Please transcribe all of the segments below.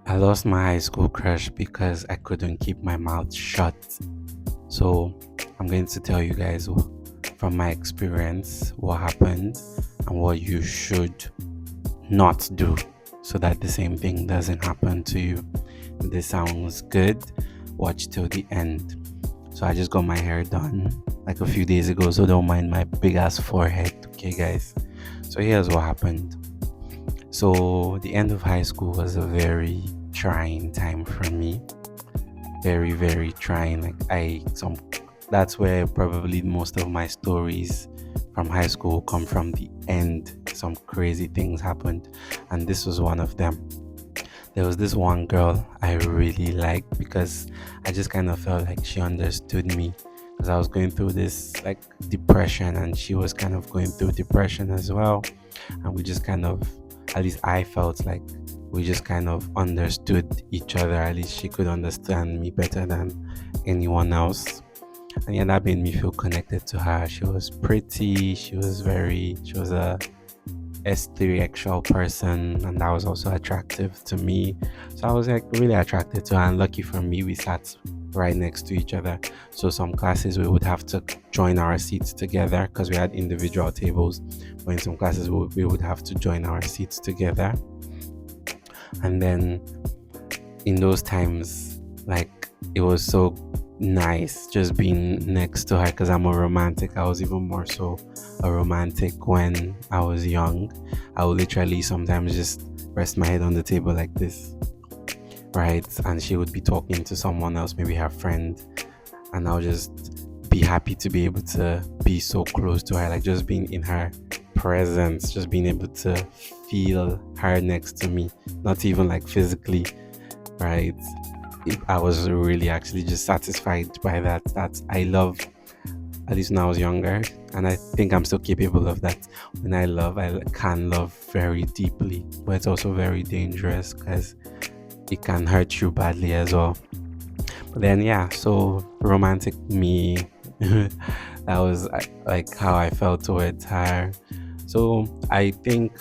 I lost my high school crush because I couldn't keep my mouth shut. So, I'm going to tell you guys from my experience what happened and what you should not do so that the same thing doesn't happen to you. If this sounds good, watch till the end. So, I just got my hair done like a few days ago, so don't mind my big ass forehead, okay, guys? So, here's what happened. So, the end of high school was a very trying time for me. Very, very trying. That's where probably most of my stories from high school come from the end. Some crazy things happened, and this was one of them. There was this one girl I really liked because I just kind of felt like she understood me because I was going through this like depression, and she was kind of going through depression as well. And we just kind of, at least I felt like we just kind of understood each other. At least she could understand me better than anyone else. And yeah, that made me feel connected to her. She was pretty, she was a S3 person, and that was also attractive to me. So I was like really attracted to her, and lucky for me, we sat right next to each other. So some classes we would have to join our seats together because we had individual tables, but in some classes we would have to join our seats together. And then in those times, like it was so nice just being next to her because I'm a romantic. I was even more so a romantic when I was young. I would literally sometimes just rest my head on the table like this, right? And she would be talking to someone else, maybe her friend, and I'll just be happy to be able to be so close to her, like just being in her presence, just being able to feel her next to me, not even like physically, right? I was really actually just satisfied by that. That I love, at least when I was younger, and I think I'm still capable of that. When I love, I can love very deeply, but it's also very dangerous because it can hurt you badly as well. But then, yeah, so romantic me, that was like how I felt towards her. So I think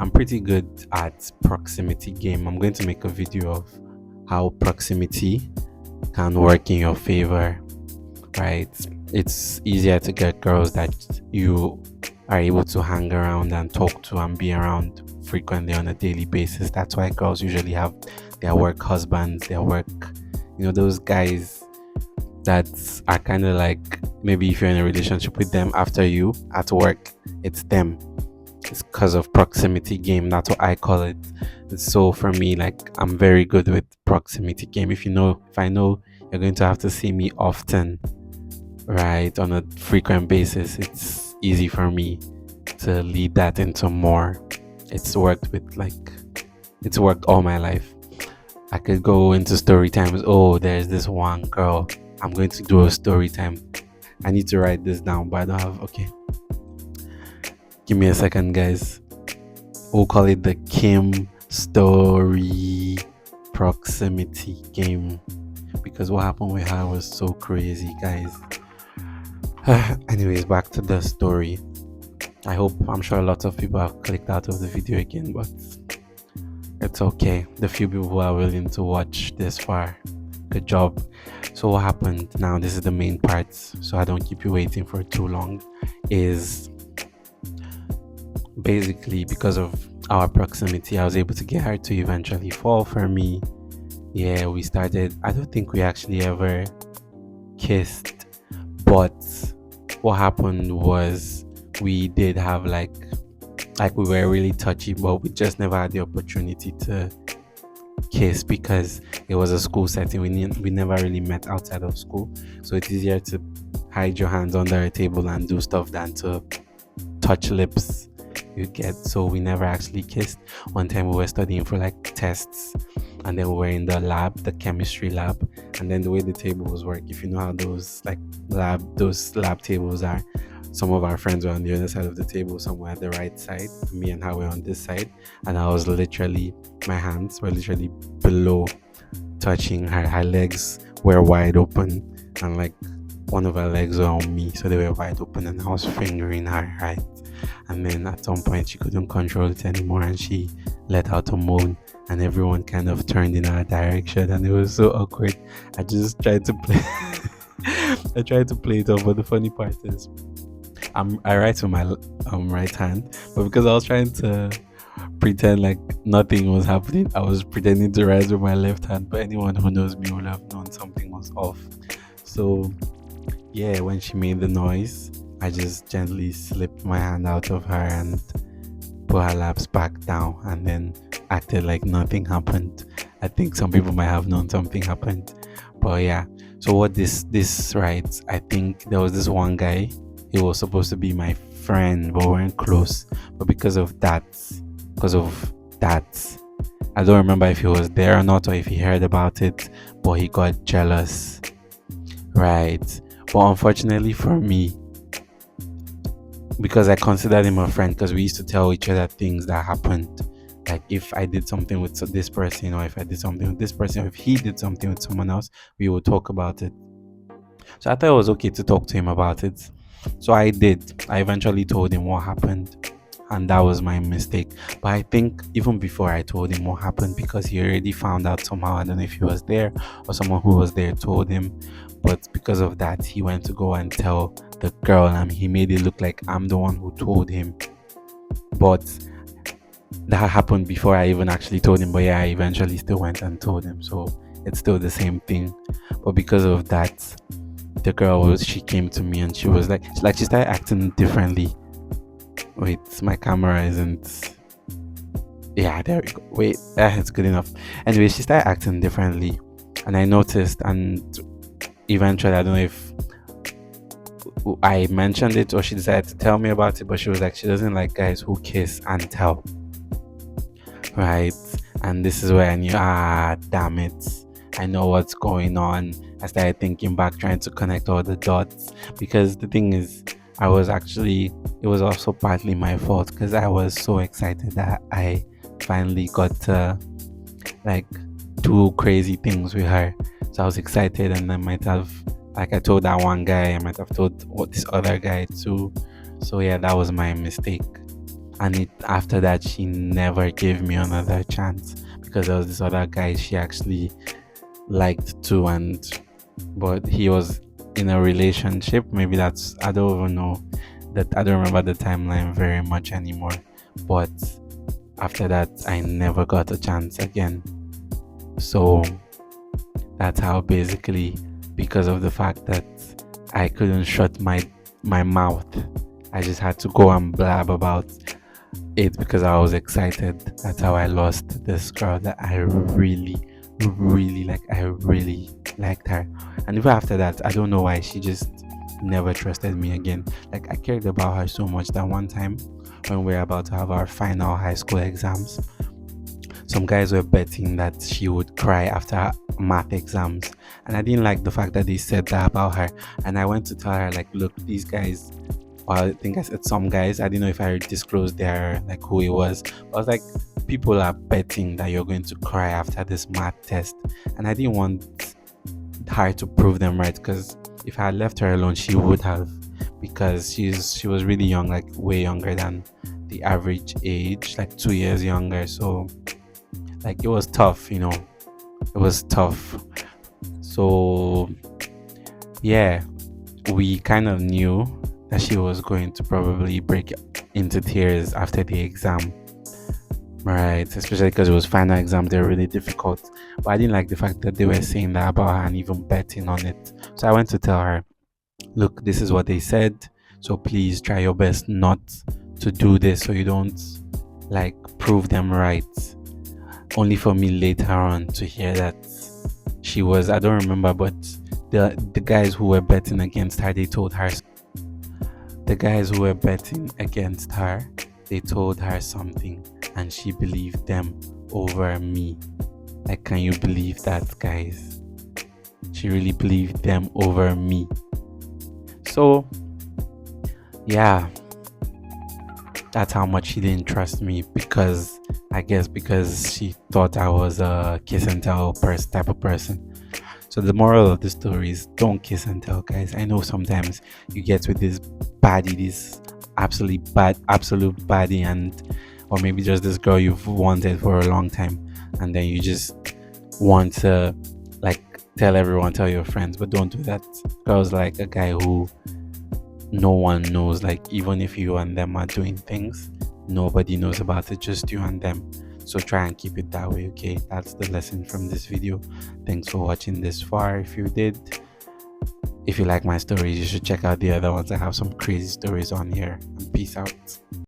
I'm pretty good at proximity game. I'm going to make a video of how proximity can work in your favor, right? It's easier to get girls that you are able to hang around and talk to and be around frequently on a daily basis. That's why girls usually have their work husbands, their work, those guys that are kind of like, maybe if you're in a relationship with them after you at work, it's them. It's because of proximity game. That's what I call it. So for me, like I'm very good with proximity game. If I know you're going to have to see me often, right, on a frequent basis, it's easy for me to lead that into more. It's worked it's worked all my life. I could go into story times. Oh, there's this one girl. I'm going to do a story time. I need to write this down, but I don't have. Okay, give me a second, guys. We'll call it the Kim story proximity game because what happened with her was so crazy, guys. Anyways, back to the story. I'm sure a lot of people have clicked out of the video again, but it's okay. The few people who are willing to watch this far, good job. So what happened now? This is the main part, so I don't keep you waiting for too long. Is basically because of our proximity, I was able to get her to eventually fall for me. Yeah, we started. I don't think we actually ever kissed, but what happened was we did have like we were really touchy, but we just never had the opportunity to kiss because it was a school setting. We never really met outside of school, so it's easier to hide your hands under a table and do stuff than to touch lips, you get. So we never actually kissed. One time we were studying for like tests, and then we were in the chemistry lab, and then the way the tables work, if you know how those lab tables are, some of our friends were on the other side of the table, somewhere at the right side, me and her were on this side, and my hands were literally below touching her legs were wide open, and like one of her legs were on me, so they were wide open, and I was fingering her, right? And then at some point, she couldn't control it anymore, and she let out a moan, and everyone kind of turned in our direction, and it was so awkward. I just tried to play. I tried to play it off, but the funny part is, I write with my right hand, but because I was trying to pretend like nothing was happening, I was pretending to write with my left hand. But anyone who knows me will have known something was off. So yeah, when she made the noise, I just gently slipped my hand out of her and put her laps back down, and then acted like nothing happened. I think some people might have known something happened, but yeah. So what this writes, I think there was this one guy. He was supposed to be my friend, but we weren't close. But because of that, I don't remember if he was there or not, or if he heard about it, but he got jealous, right? But unfortunately for me, because I considered him a friend, because we used to tell each other things that happened. Like if I did something with this person, or if I did something with this person, or if he did something with someone else, we would talk about it. So I thought it was okay to talk to him about it. So I did. I eventually told him what happened, and that was my mistake. But I think even before I told him what happened, because he already found out somehow, I don't know if he was there or someone who was there told him, but because of that, he went to go and tell the girl, and he made it look like I'm the one who told him. But that happened before I even actually told him. But yeah, I eventually still went and told him. So it's still the same thing. But because of that, the girl she came to me and she was like she started acting differently. Wait, my camera isn't. Yeah, there we go. Wait, it's good enough. Anyway, she started acting differently, and I noticed. And eventually, I don't know if I mentioned it or she decided to tell me about it, but she was like, she doesn't like guys who kiss and tell, right? And this is where I knew, damn it, I know what's going on. I started thinking back, trying to connect all the dots, because the thing is, it was also partly my fault, because I was so excited that I finally got to like do crazy things with her. So I was excited, and I might have, like I told that one guy, I might have told this other guy too. So yeah, that was my mistake. And after that, she never gave me another chance, because there was this other guy she actually liked too, and but he was in a relationship. Maybe that's, I don't even know, that I don't remember the timeline very much anymore. But after that, I never got a chance again. So that's how, basically, because of the fact that I couldn't shut my mouth, I just had to go and blab about it because I was excited. That's how I lost this girl that I really, really like. I really liked her. And even after that, I don't know why, she just never trusted me again. Like, I cared about her so much that one time when we were about to have our final high school exams, some guys were betting that she would cry after math exams. And I didn't like the fact that they said that about her. And I went to tell her, like, look, these guys, well, I think I said some guys, I didn't know if I disclosed their, like, who it was. I was like, people are betting that you're going to cry after this math test. And I didn't want her to prove them right, because if I had left her alone, she would have, because she was really young, like way younger than the average age, like 2 years younger. So like, it was tough, it was tough. So yeah, we kind of knew that she was going to probably break into tears after the exam, right? Especially because it was final exams, they're really difficult. But I didn't like the fact that they were saying that about her and even betting on it. So I went to tell her, look, this is what they said, so please try your best not to do this, so you don't like prove them right. Only for me later on to hear that she was, I don't remember, but the guys who were betting against her, they told her, the guys who were betting against her, they told her something, and she believed them over me. Like, can you believe that, guys? She really believed them over me. So yeah, that's how much she didn't trust me, because I guess because she thought I was a kiss and tell type of person. So the moral of the story is don't kiss and tell, guys. I know sometimes you get with this baddie, this absolute baddie, and or maybe just this girl you've wanted for a long time, and then you just want to like tell everyone, tell your friends, but don't do that. Girls like a guy who no one knows, like even if you and them are doing things, nobody knows about it, just you and them. So try and keep it that way, okay? That's the lesson from this video. Thanks for watching this far. If you did, if you like my stories, you should check out the other ones. I have some crazy stories on here. And peace out.